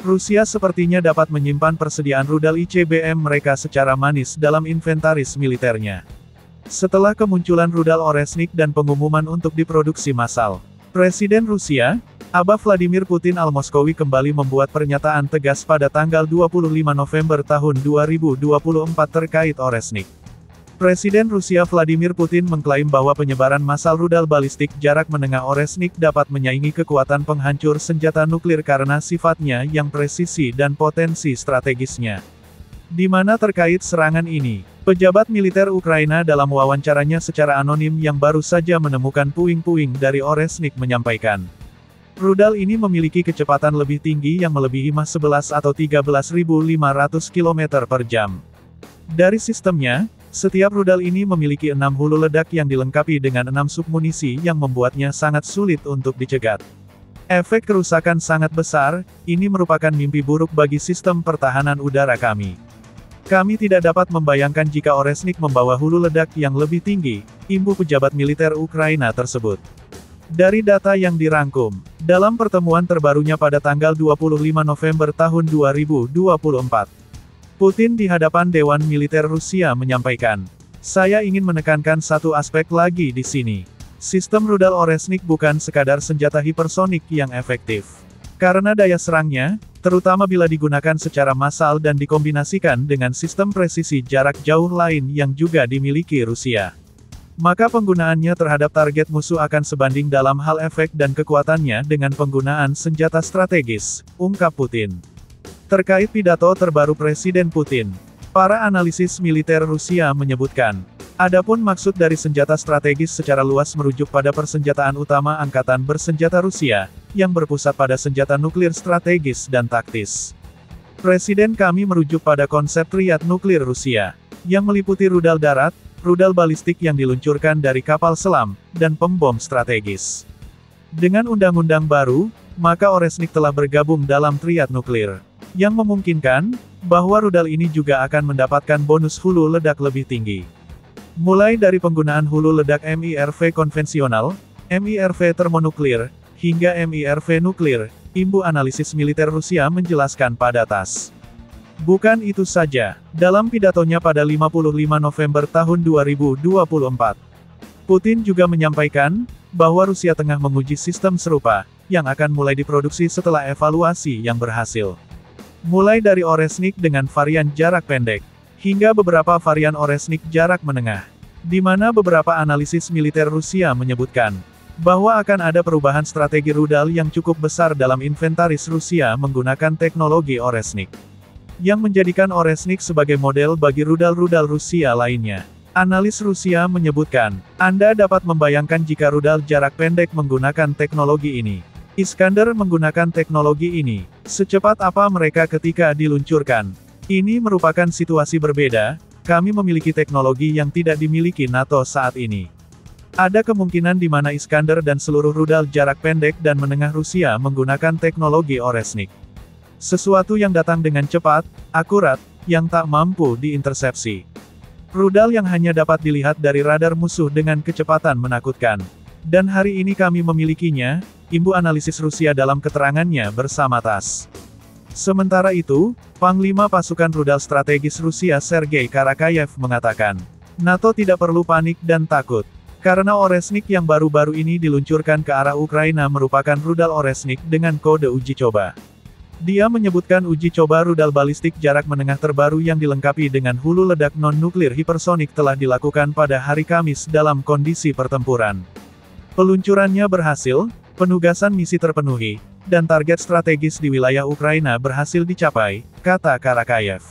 Rusia sepertinya dapat menyimpan persediaan rudal ICBM mereka secara manis dalam inventaris militernya. Setelah kemunculan rudal Oresnik dan pengumuman untuk diproduksi massal, Presiden Rusia, Vladimir Putin Al-Moskowi kembali membuat pernyataan tegas pada tanggal 25 November tahun 2024 terkait Oresnik. Presiden Rusia Vladimir Putin mengklaim bahwa penyebaran massal rudal balistik jarak menengah Oresnik dapat menyaingi kekuatan penghancur senjata nuklir karena sifatnya yang presisi dan potensi strategisnya. Di mana terkait serangan ini, pejabat militer Ukraina dalam wawancaranya secara anonim yang baru saja menemukan puing-puing dari Oresnik menyampaikan, rudal ini memiliki kecepatan lebih tinggi yang melebihi Mach 11 atau 13.500 km per jam. Dari sistemnya, setiap rudal ini memiliki 6 hulu ledak yang dilengkapi dengan 6 submunisi yang membuatnya sangat sulit untuk dicegat. Efek kerusakan sangat besar, ini merupakan mimpi buruk bagi sistem pertahanan udara kami. Kami tidak dapat membayangkan jika Oresnik membawa hulu ledak yang lebih tinggi, imbuh pejabat militer Ukraina tersebut. Dari data yang dirangkum, dalam pertemuan terbarunya pada tanggal 25 November tahun 2024, Putin di hadapan Dewan Militer Rusia menyampaikan, "Saya ingin menekankan satu aspek lagi di sini. Sistem rudal Oresnik bukan sekadar senjata hipersonik yang efektif. Karena daya serangnya, terutama bila digunakan secara massal dan dikombinasikan dengan sistem presisi jarak jauh lain yang juga dimiliki Rusia, maka penggunaannya terhadap target musuh akan sebanding dalam hal efek dan kekuatannya dengan penggunaan senjata strategis," ungkap Putin. Terkait pidato terbaru Presiden Putin, para analisis militer Rusia menyebutkan, adapun maksud dari senjata strategis secara luas merujuk pada persenjataan utama Angkatan Bersenjata Rusia, yang berpusat pada senjata nuklir strategis dan taktis. Presiden kami merujuk pada konsep triad nuklir Rusia, yang meliputi rudal darat, rudal balistik yang diluncurkan dari kapal selam, dan pembom strategis. Dengan undang-undang baru, maka Oresnik telah bergabung dalam triad nuklir, yang memungkinkan bahwa rudal ini juga akan mendapatkan bonus hulu ledak lebih tinggi. Mulai dari penggunaan hulu ledak MIRV konvensional, MIRV termonuklir, hingga MIRV nuklir, imbuh analisis militer Rusia menjelaskan pada TASS. Bukan itu saja, dalam pidatonya pada 25 November tahun 2024, Putin juga menyampaikan bahwa Rusia tengah menguji sistem serupa, yang akan mulai diproduksi setelah evaluasi yang berhasil. Mulai dari Oresnik dengan varian jarak pendek, hingga beberapa varian Oresnik jarak menengah, di mana beberapa analisis militer Rusia menyebutkan bahwa akan ada perubahan strategi rudal yang cukup besar dalam inventaris Rusia menggunakan teknologi Oresnik, yang menjadikan Oresnik sebagai model bagi rudal-rudal Rusia lainnya. Analis Rusia menyebutkan, Anda dapat membayangkan jika rudal jarak pendek menggunakan teknologi ini. Iskander menggunakan teknologi ini. Secepat apa mereka ketika diluncurkan? Ini merupakan situasi berbeda, kami memiliki teknologi yang tidak dimiliki NATO saat ini. Ada kemungkinan di mana Iskander dan seluruh rudal jarak pendek dan menengah Rusia menggunakan teknologi Oresnik. Sesuatu yang datang dengan cepat, akurat, yang tak mampu diintersepsi. Rudal yang hanya dapat dilihat dari radar musuh dengan kecepatan menakutkan. Dan hari ini kami memilikinya, imbuh analisis Rusia dalam keterangannya bersama TASS. Sementara itu, Panglima Pasukan Rudal Strategis Rusia Sergei Karakayev mengatakan, NATO tidak perlu panik dan takut. Karena Oresnik yang baru-baru ini diluncurkan ke arah Ukraina merupakan rudal Oresnik dengan kode uji coba. Dia menyebutkan uji coba rudal balistik jarak menengah terbaru yang dilengkapi dengan hulu ledak non-nuklir hipersonik telah dilakukan pada hari Kamis dalam kondisi pertempuran. Peluncurannya berhasil, penugasan misi terpenuhi, dan target strategis di wilayah Ukraina berhasil dicapai, kata Karakayev.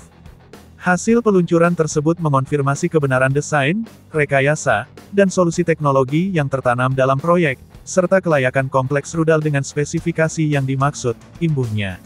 Hasil peluncuran tersebut mengonfirmasi kebenaran desain, rekayasa, dan solusi teknologi yang tertanam dalam proyek, serta kelayakan kompleks rudal dengan spesifikasi yang dimaksud, imbuhnya.